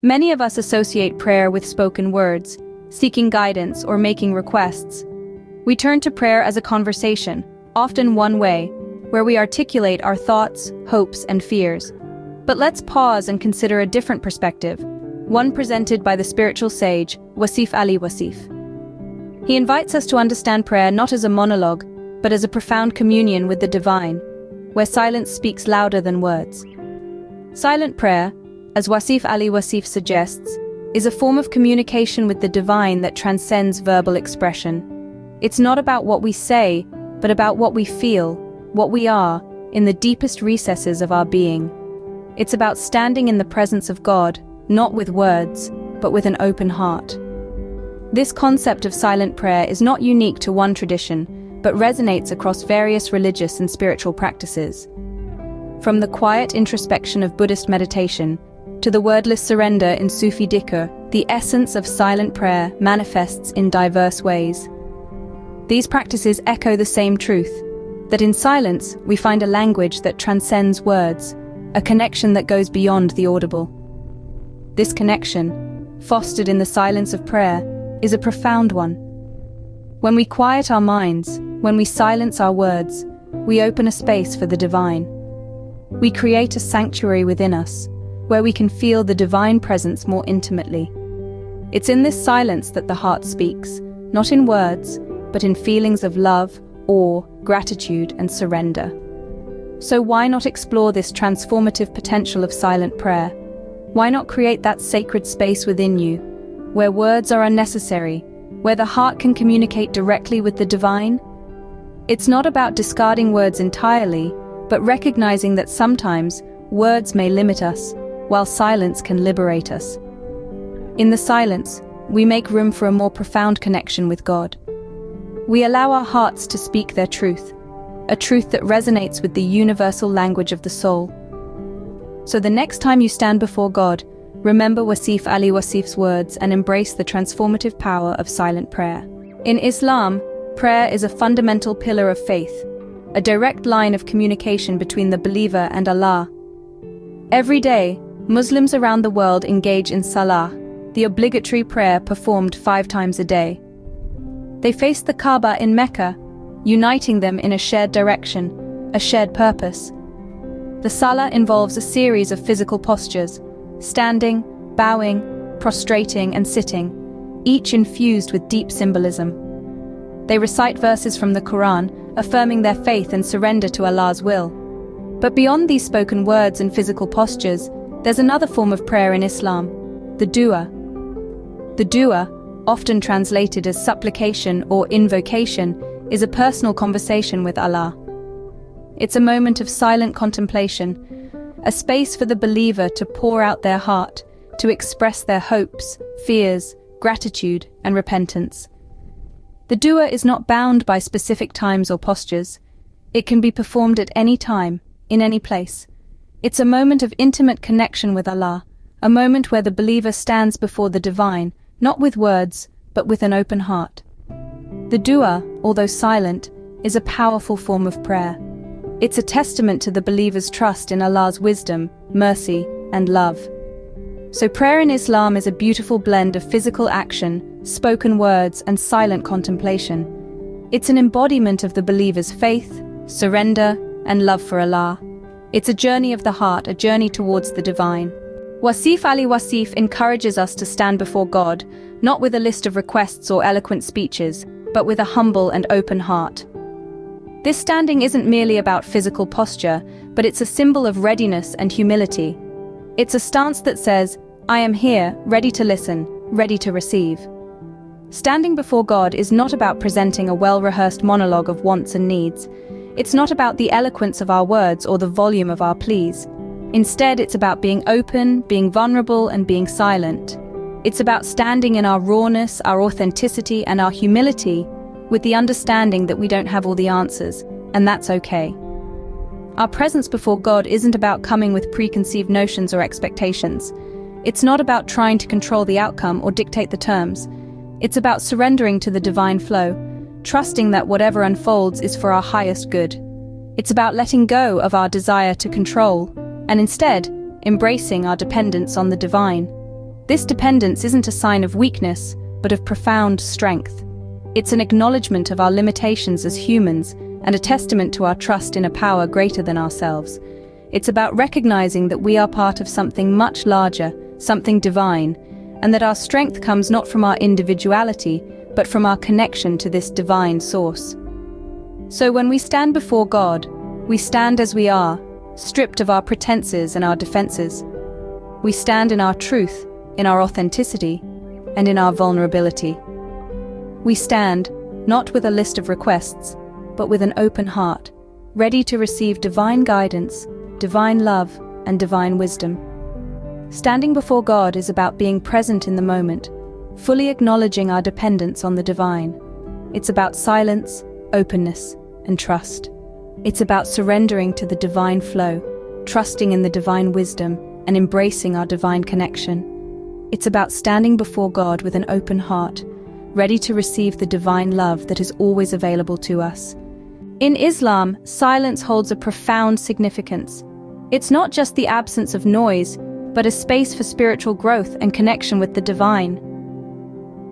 Many of us associate prayer with spoken words, seeking guidance or making requests. We turn to prayer as a conversation, often one way, where we articulate our thoughts, hopes, and fears. But let's pause and consider a different perspective, one presented by the spiritual sage, Wasif Ali Wasif. He invites us to understand prayer not as a monologue, but as a profound communion with the divine, where silence speaks louder than words. Silent prayer, as Wasif Ali Wasif suggests, is a form of communication with the divine that transcends verbal expression. It's not about what we say, but about what we feel, what we are, in the deepest recesses of our being. It's about standing in the presence of God, not with words, but with an open heart. This concept of silent prayer is not unique to one tradition, but resonates across various religious and spiritual practices. From the quiet introspection of Buddhist meditation to the wordless surrender in Sufi dhikr, the essence of silent prayer manifests in diverse ways. These practices echo the same truth, that in silence we find a language that transcends words, a connection that goes beyond the audible. This connection, fostered in the silence of prayer, is a profound one. When we quiet our minds, when we silence our words, we open a space for the divine. We create a sanctuary within us, where we can feel the divine presence more intimately. It's in this silence that the heart speaks, not in words, but in feelings of love, awe, gratitude, and surrender. So why not explore this transformative potential of silent prayer? Why not create that sacred space within you, where words are unnecessary, where the heart can communicate directly with the divine? It's not about discarding words entirely, but recognizing that sometimes words may limit us, while silence can liberate us. In the silence, we make room for a more profound connection with God. We allow our hearts to speak their truth, a truth that resonates with the universal language of the soul. So the next time you stand before God, remember Wasif Ali Wasif's words and embrace the transformative power of silent prayer. In Islam, prayer is a fundamental pillar of faith, a direct line of communication between the believer and Allah. Every day, Muslims around the world engage in salah, the obligatory prayer performed 5 times a day. They face the Kaaba in Mecca, uniting them in a shared direction, a shared purpose. The salah involves a series of physical postures, standing, bowing, prostrating, and sitting, each infused with deep symbolism. They recite verses from the Quran, affirming their faith and surrender to Allah's will. But beyond these spoken words and physical postures, there's another form of prayer in Islam, the dua. The dua, often translated as supplication or invocation, is a personal conversation with Allah. It's a moment of silent contemplation, a space for the believer to pour out their heart, to express their hopes, fears, gratitude, and repentance. The dua is not bound by specific times or postures. It can be performed at any time, in any place. It's a moment of intimate connection with Allah, a moment where the believer stands before the divine, not with words, but with an open heart. The dua, although silent, is a powerful form of prayer. It's a testament to the believer's trust in Allah's wisdom, mercy, and love. So prayer in Islam is a beautiful blend of physical action, spoken words, and silent contemplation. It's an embodiment of the believer's faith, surrender, and love for Allah. It's a journey of the heart, a journey towards the divine. Wasif Ali Wasif encourages us to stand before God, not with a list of requests or eloquent speeches, but with a humble and open heart. This standing isn't merely about physical posture, but it's a symbol of readiness and humility. It's a stance that says, I am here, ready to listen, ready to receive. Standing before God is not about presenting a well-rehearsed monologue of wants and needs. It's not about the eloquence of our words or the volume of our pleas. Instead, it's about being open, being vulnerable, and being silent. It's about standing in our rawness, our authenticity, and our humility, with the understanding that we don't have all the answers, and that's okay. Our presence before God isn't about coming with preconceived notions or expectations. It's not about trying to control the outcome or dictate the terms. It's about surrendering to the divine flow, trusting that whatever unfolds is for our highest good. It's about letting go of our desire to control, and instead, embracing our dependence on the divine. This dependence isn't a sign of weakness, but of profound strength. It's an acknowledgement of our limitations as humans and a testament to our trust in a power greater than ourselves. It's about recognizing that we are part of something much larger, something divine, and that our strength comes not from our individuality, but from our connection to this divine source. So when we stand before God, we stand as we are, stripped of our pretenses and our defenses. We stand in our truth, in our authenticity, and in our vulnerability. We stand, not with a list of requests, but with an open heart, ready to receive divine guidance, divine love, and divine wisdom. Standing before God is about being present in the moment, fully acknowledging our dependence on the divine. It's about silence, openness, and trust. It's about surrendering to the divine flow, trusting in the divine wisdom, and embracing our divine connection. It's about standing before God with an open heart, ready to receive the divine love that is always available to us. In Islam, silence holds a profound significance. It's not just the absence of noise, but a space for spiritual growth and connection with the divine.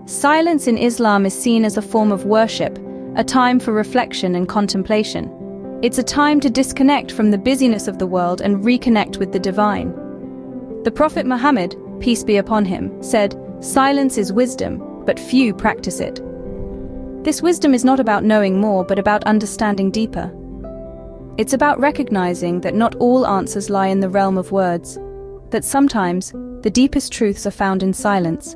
Silence in Islam is seen as a form of worship, a time for reflection and contemplation. It's a time to disconnect from the busyness of the world and reconnect with the divine. The Prophet Muhammad, peace be upon him, said, "Silence is wisdom, but few practice it." This wisdom is not about knowing more, but about understanding deeper. It's about recognizing that not all answers lie in the realm of words, that sometimes the deepest truths are found in silence.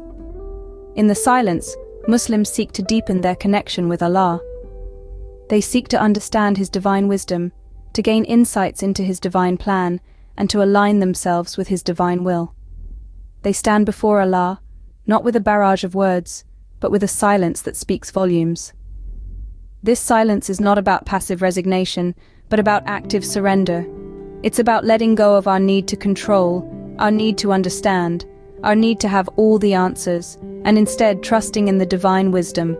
In the silence, Muslims seek to deepen their connection with Allah. They seek to understand His divine wisdom, to gain insights into His divine plan, and to align themselves with His divine will. They stand before Allah, not with a barrage of words, but with a silence that speaks volumes. This silence is not about passive resignation, but about active surrender. It's about letting go of our need to control, our need to understand, our need to have all the answers, and instead trusting in the divine wisdom.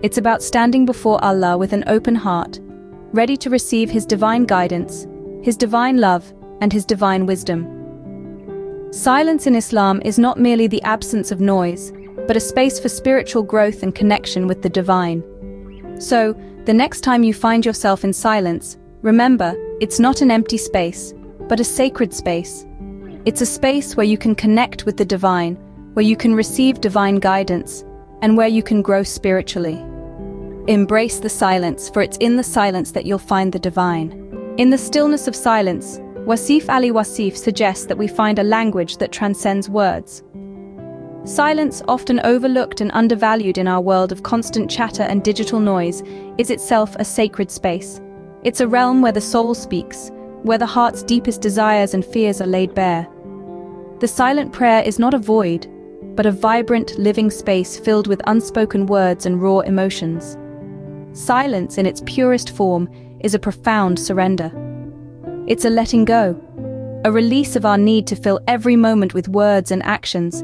It's about standing before Allah with an open heart, ready to receive His divine guidance, His divine love, and His divine wisdom. Silence in Islam is not merely the absence of noise, but a space for spiritual growth and connection with the divine. So, the next time you find yourself in silence, remember, it's not an empty space, but a sacred space. It's a space where you can connect with the divine, where you can receive divine guidance, and where you can grow spiritually. Embrace the silence, for it's in the silence that you'll find the divine. In the stillness of silence, Wasif Ali Wasif suggests that we find a language that transcends words. Silence, often overlooked and undervalued in our world of constant chatter and digital noise, is itself a sacred space. It's a realm where the soul speaks, where the heart's deepest desires and fears are laid bare. The silent prayer is not a void, but a vibrant, living space filled with unspoken words and raw emotions. Silence, in its purest form, is a profound surrender. It's a letting go, a release of our need to fill every moment with words and actions.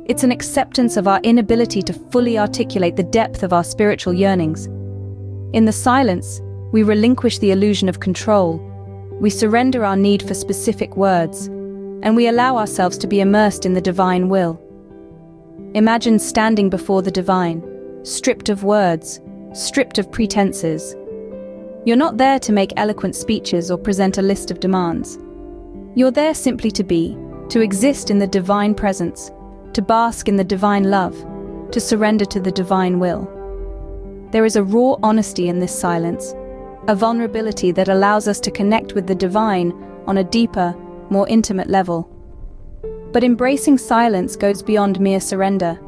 It's an acceptance of our inability to fully articulate the depth of our spiritual yearnings. In the silence, we relinquish the illusion of control. We surrender our need for specific words, and we allow ourselves to be immersed in the divine will. Imagine standing before the divine, stripped of words, stripped of pretenses. You're not there to make eloquent speeches or present a list of demands. You're there simply to be, to exist in the divine presence, to bask in the divine love, to surrender to the divine will. There is a raw honesty in this silence, a vulnerability that allows us to connect with the divine on a deeper, more intimate level. But embracing silence goes beyond mere surrender.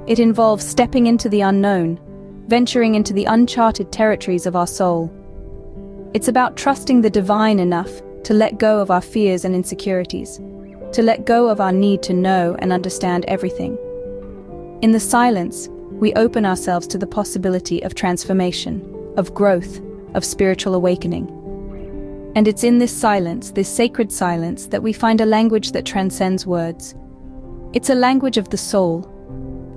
It involves stepping into the unknown, venturing into the uncharted territories of our soul. It's about trusting the divine enough to let go of our fears and insecurities, to let go of our need to know and understand everything. In the silence, we open ourselves to the possibility of transformation, of growth, of spiritual awakening. And it's in this silence, this sacred silence, that we find a language that transcends words. It's a language of the soul,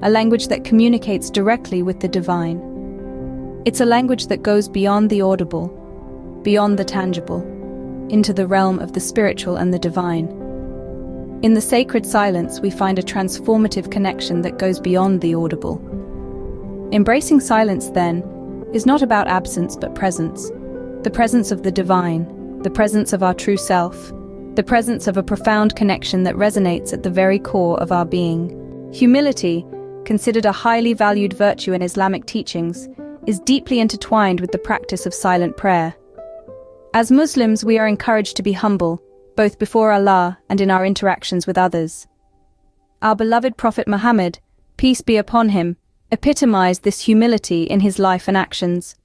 a language that communicates directly with the divine. It's a language that goes beyond the audible, beyond the tangible, into the realm of the spiritual and the divine. In the sacred silence, we find a transformative connection that goes beyond the audible. Embracing silence, then, is not about absence but presence. The presence of the divine, the presence of our true self, the presence of a profound connection that resonates at the very core of our being. Humility, considered a highly valued virtue in Islamic teachings, is deeply intertwined with the practice of silent prayer. As Muslims, we are encouraged to be humble, both before Allah and in our interactions with others. Our beloved Prophet Muhammad, peace be upon him, epitomized this humility in his life and actions.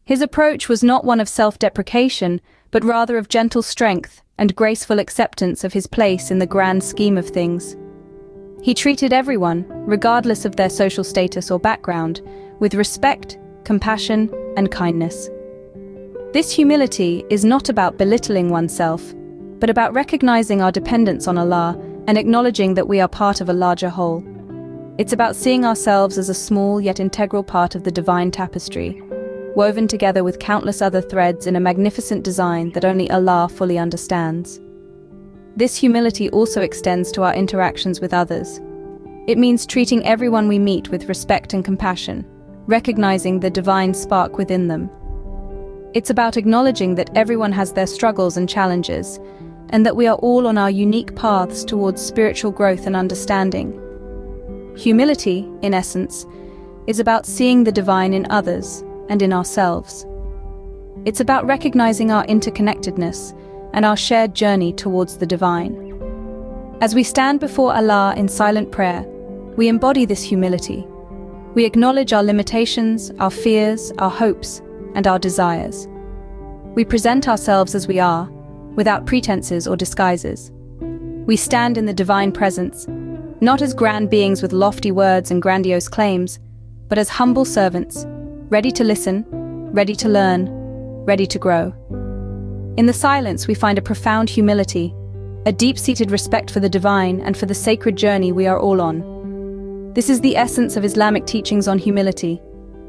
His approach was not one of self-deprecation, but rather of gentle strength and graceful acceptance of his place in the grand scheme of things. He treated everyone, regardless of their social status or background, with respect, compassion, and kindness. This humility is not about belittling oneself, but about recognizing our dependence on Allah and acknowledging that we are part of a larger whole. It's about seeing ourselves as a small yet integral part of the divine tapestry, woven together with countless other threads in a magnificent design that only Allah fully understands. This humility also extends to our interactions with others. It means treating everyone we meet with respect and compassion, recognizing the divine spark within them. It's about acknowledging that everyone has their struggles and challenges, and that we are all on our unique paths towards spiritual growth and understanding. Humility, in essence, is about seeing the divine in others and in ourselves. It's about recognizing our interconnectedness and our shared journey towards the divine. As we stand before Allah in silent prayer, we embody this humility. We acknowledge our limitations, our fears, our hopes, and our desires. We present ourselves as we are, without pretenses or disguises. We stand in the divine presence, not as grand beings with lofty words and grandiose claims, but as humble servants, ready to listen, ready to learn, ready to grow. In the silence, we find a profound humility, a deep-seated respect for the divine and for the sacred journey we are all on. This is the essence of Islamic teachings on humility.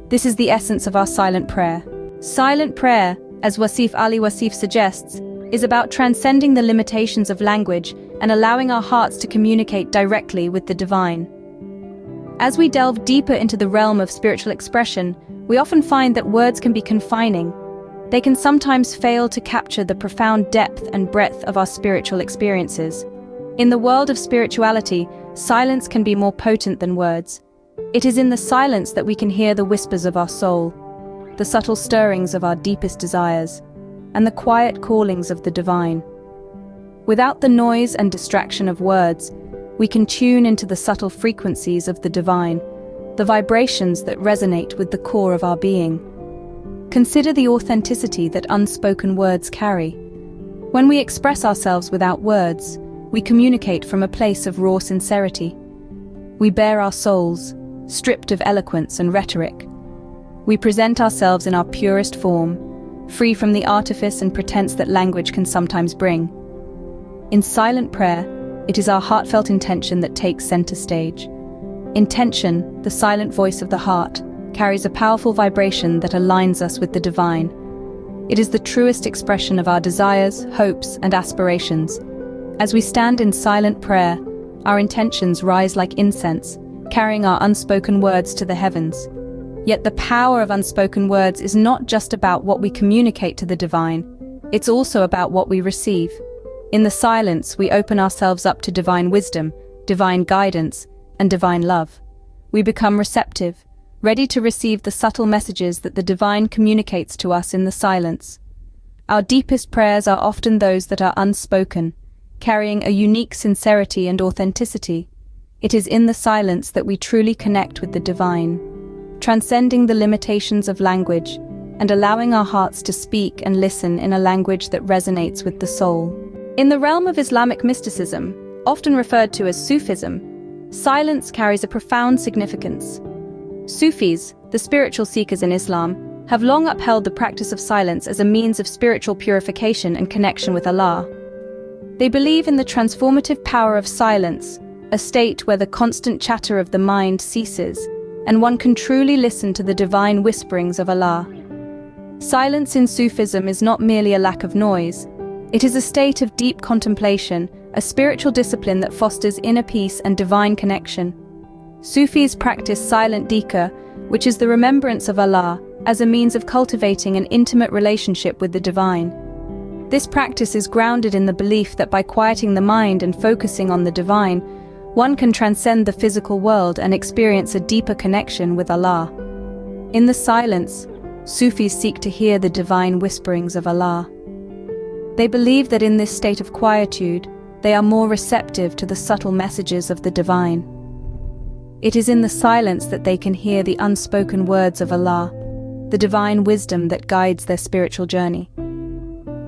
This is the essence of our silent prayer. Silent prayer, as Wasif Ali Wasif suggests, is about transcending the limitations of language and allowing our hearts to communicate directly with the divine. As we delve deeper into the realm of spiritual expression, we often find that words can be confining. They can sometimes fail to capture the profound depth and breadth of our spiritual experiences. In the world of spirituality, silence can be more potent than words. It is in the silence that we can hear the whispers of our soul, the subtle stirrings of our deepest desires, and the quiet callings of the divine. Without the noise and distraction of words, we can tune into the subtle frequencies of the divine, the vibrations that resonate with the core of our being. Consider the authenticity that unspoken words carry. When we express ourselves without words, we communicate from a place of raw sincerity. We bare our souls, stripped of eloquence and rhetoric. We present ourselves in our purest form, free from the artifice and pretense that language can sometimes bring. In silent prayer, it is our heartfelt intention that takes center stage. Intention, the silent voice of the heart, carries a powerful vibration that aligns us with the divine. It is the truest expression of our desires, hopes, and aspirations. As we stand in silent prayer, our intentions rise like incense, carrying our unspoken words to the heavens. Yet the power of unspoken words is not just about what we communicate to the divine, it's also about what we receive. In the silence, we open ourselves up to divine wisdom, divine guidance, and divine love. We become receptive, ready to receive the subtle messages that the divine communicates to us in the silence. Our deepest prayers are often those that are unspoken, carrying a unique sincerity and authenticity. It is in the silence that we truly connect with the divine, transcending the limitations of language and allowing our hearts to speak and listen in a language that resonates with the soul. In the realm of Islamic mysticism, often referred to as Sufism, silence carries a profound significance. Sufis, the spiritual seekers in Islam, have long upheld the practice of silence as a means of spiritual purification and connection with Allah. They believe in the transformative power of silence, a state where the constant chatter of the mind ceases, and one can truly listen to the divine whisperings of Allah. Silence in Sufism is not merely a lack of noise, it is a state of deep contemplation, a spiritual discipline that fosters inner peace and divine connection. Sufis practice silent dhikr, which is the remembrance of Allah, as a means of cultivating an intimate relationship with the divine. This practice is grounded in the belief that by quieting the mind and focusing on the divine, one can transcend the physical world and experience a deeper connection with Allah. In the silence, Sufis seek to hear the divine whisperings of Allah. They believe that in this state of quietude, they are more receptive to the subtle messages of the divine. It is in the silence that they can hear the unspoken words of Allah, the divine wisdom that guides their spiritual journey.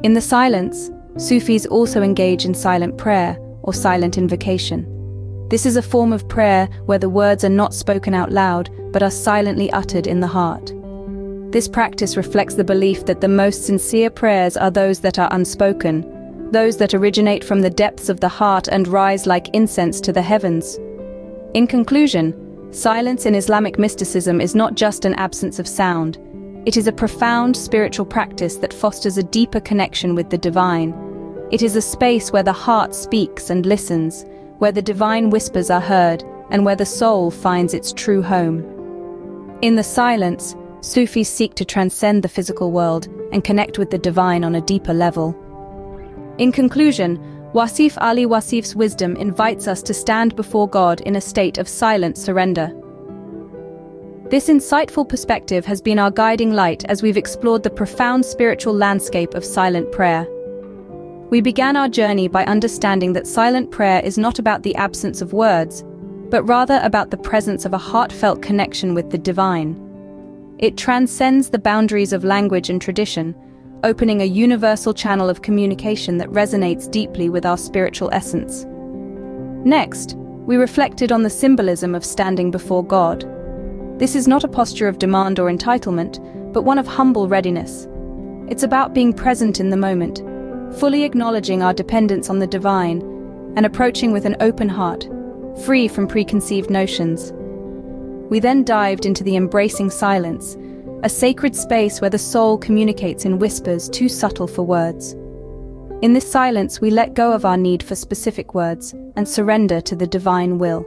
In the silence, Sufis also engage in silent prayer or silent invocation. This is a form of prayer where the words are not spoken out loud but are silently uttered in the heart. This practice reflects the belief that the most sincere prayers are those that are unspoken, those that originate from the depths of the heart and rise like incense to the heavens. In conclusion, silence in Islamic mysticism is not just an absence of sound. It is a profound spiritual practice that fosters a deeper connection with the divine. It is a space where the heart speaks and listens, where the divine whispers are heard, and where the soul finds its true home. In the silence, Sufis seek to transcend the physical world and connect with the divine on a deeper level. In conclusion, Wasif Ali Wasif's wisdom invites us to stand before God in a state of silent surrender. This insightful perspective has been our guiding light as we've explored the profound spiritual landscape of silent prayer. We began our journey by understanding that silent prayer is not about the absence of words, but rather about the presence of a heartfelt connection with the divine. It transcends the boundaries of language and tradition, opening a universal channel of communication that resonates deeply with our spiritual essence. Next, we reflected on the symbolism of standing before God. This is not a posture of demand or entitlement, but one of humble readiness. It's about being present in the moment, fully acknowledging our dependence on the divine, and approaching with an open heart, free from preconceived notions. We then dived into the embracing silence, a sacred space where the soul communicates in whispers too subtle for words. In this silence, we let go of our need for specific words and surrender to the divine will.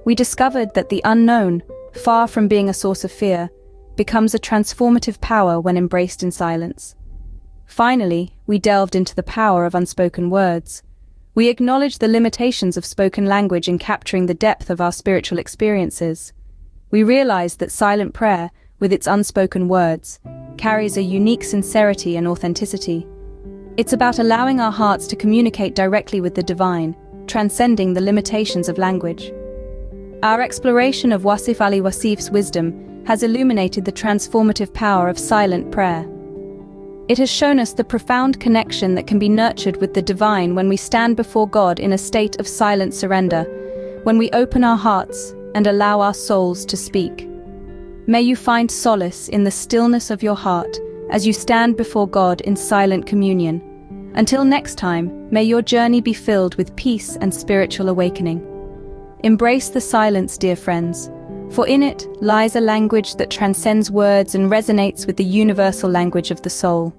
We discovered that the unknown, far from being a source of fear, becomes a transformative power when embraced in silence. Finally, we delved into the power of unspoken words. We acknowledged the limitations of spoken language in capturing the depth of our spiritual experiences. We realized that silent prayer, with its unspoken words, carries a unique sincerity and authenticity. It's about allowing our hearts to communicate directly with the divine, transcending the limitations of language. Our exploration of Wasif Ali Wasif's wisdom has illuminated the transformative power of silent prayer. It has shown us the profound connection that can be nurtured with the divine when we stand before God in a state of silent surrender, when we open our hearts and allow our souls to speak. May you find solace in the stillness of your heart as you stand before God in silent communion. Until next time, may your journey be filled with peace and spiritual awakening. Embrace the silence, dear friends, for in it lies a language that transcends words and resonates with the universal language of the soul.